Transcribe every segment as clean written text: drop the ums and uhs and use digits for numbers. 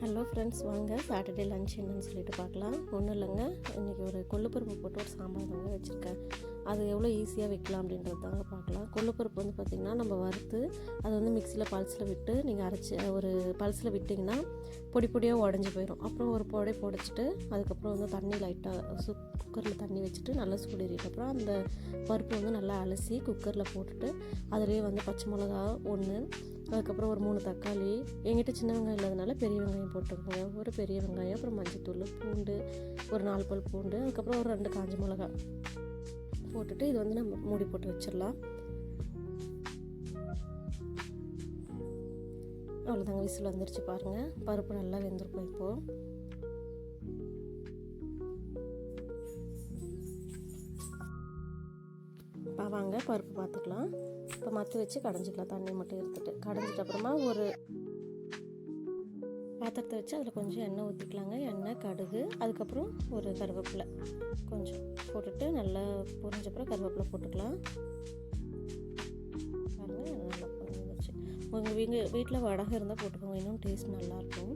Hello friends, வாங்க Saturday lunch என்னன்னு சொல்லிட்டு பார்க்கலாம். ஒன்றும் இல்லைங்க, இன்றைக்கி ஒரு கொள்ளுப்பருப்பு போட்டு ஒரு சாம்பார் தாங்க வச்சுருக்கேன். அது எவ்வளோ ஈஸியாக வைக்கலாம் அப்படின்றது தாங்க பார்க்கலாம். கொள்ளுப்பருப்பு வந்து பார்த்திங்கன்னா நம்ம வறுத்து அதை வந்து மிக்சியில் பல்ஸில் விட்டு நீங்கள் அரைச்சி ஒரு பல்ஸில் விட்டிங்கன்னா பொடி பொடியாக உடஞ்சி போயிடும். அப்புறம் ஒரு பொடி பொடிச்சிட்டு அதுக்கப்புறம் வந்து தண்ணி லைட்டாக குக்கரில் தண்ணி வச்சுட்டு நல்லா சூடேறிட்டப்புறம் அந்த பருப்பு வந்து நல்லா அலசி குக்கரில் போட்டுட்டு அதிலே வந்து பச்சை மிளகா 1, அதுக்கப்புறம் ஒரு 3 தக்காளி, எங்கிட்ட சின்ன வெங்காயம் இல்லாதனால பெரிய வெங்காயம் போட்டுக்கோங்க. ஒரு பெரிய வெங்காயம், அப்புறம் மஞ்சத்தூள், பூண்டு ஒரு 4 பல் பூண்டு, அதுக்கப்புறம் ஒரு 2 காஞ்ச மிளகா போட்டுட்டு இது வந்து நம்ம மூடி போட்டு வச்சிடலாம். அவ்வளோதாங்க, விசில் வந்துருச்சு பாருங்கள். பருப்பு நல்லா வெந்திருக்கும். இப்போது வாங்க பருப்பு பார்த்துக்கலாம். இப்போ மற்ற வச்சு கடைஞ்சிக்கலாம். தண்ணி மட்டும் எடுத்துகிட்டு கடைஞ்சிட்ட அப்புறமா ஒரு பாத்திரத்தை வச்சு அதில் கொஞ்சம் எண்ணெய் ஊற்றிக்கலாங்க. எண்ணெய், கடுகு, அதுக்கப்புறம் ஒரு கருவேப்பிலை கொஞ்சம் போட்டுட்டு நல்லா பொரிஞ்சப்பறம் கருவேப்பிலை போட்டுக்கலாம். பாருங்கள், நல்லா பொரிஞ்சிச்சு. உங்கள் வீட்டில் வடகம் இருந்தால் போட்டுக்கோங்க, இன்னும் டேஸ்ட் நல்லாயிருக்கும்.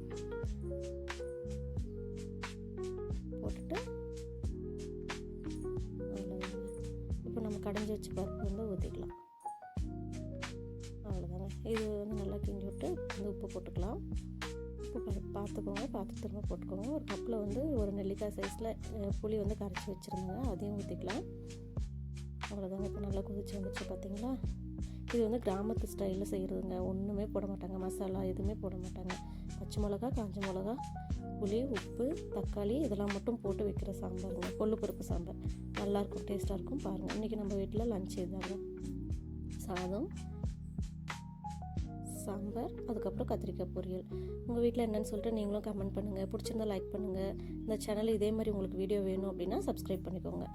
போட்டுட்டு இப்போ நம்ம கடைஞ்சி வச்சு பருப்பு வந்து ஊற்றிக்கலாம். அவ்வளோதாங்க. இது வந்து நல்லா கிண்டி விட்டு வந்து உப்பு போட்டுக்கலாம். உப்பு பார்த்துக்கோங்க, பார்த்து திரும்ப போட்டுக்கோங்க. ஒரு கப்பில் வந்து ஒரு நெல்லிக்காய் சைஸில் புளி வந்து கரைச்சி வச்சுருந்தாங்க, அதையும் ஊற்றிக்கலாம். அவ்வளோதாங்க. இப்போ நல்லா கொதிச்சு வந்துச்சு பார்த்தீங்களா. இது வந்து கிராமத்து ஸ்டைலில் செய்கிறதுங்க. ஒன்றுமே போட மாட்டாங்க, மசாலா எதுவுமே போட மாட்டாங்க. பச்சை மிளகா, காஞ்ச மிளகா, புளி, உப்பு, தக்காளி இதெல்லாம் மட்டும் போட்டு வைக்கிற சாம்பாருங்க. கொள்ளுப்பருப்பு சாம்பார் நல்லாயிருக்கும், டேஸ்ட்டாக இருக்கும். பாருங்கள், இன்றைக்கி நம்ம வீட்டில் லன்ச் இதுதாங்க. சாதம், சாம்பார், அதுக்கப்புறம் கத்திரிக்காய் பொரியல். உங்கள் வீட்டில் என்னென்னு சொல்லிட்டு நீங்களும் கமெண்ட் பண்ணுங்கள். பிடிச்சிருந்தா லைக் பண்ணுங்கள். இந்த சேனல் இதே மாதிரி உங்களுக்கு வீடியோ வேணும் அப்படின்னா சப்ஸ்கிரைப் பண்ணிக்கோங்க.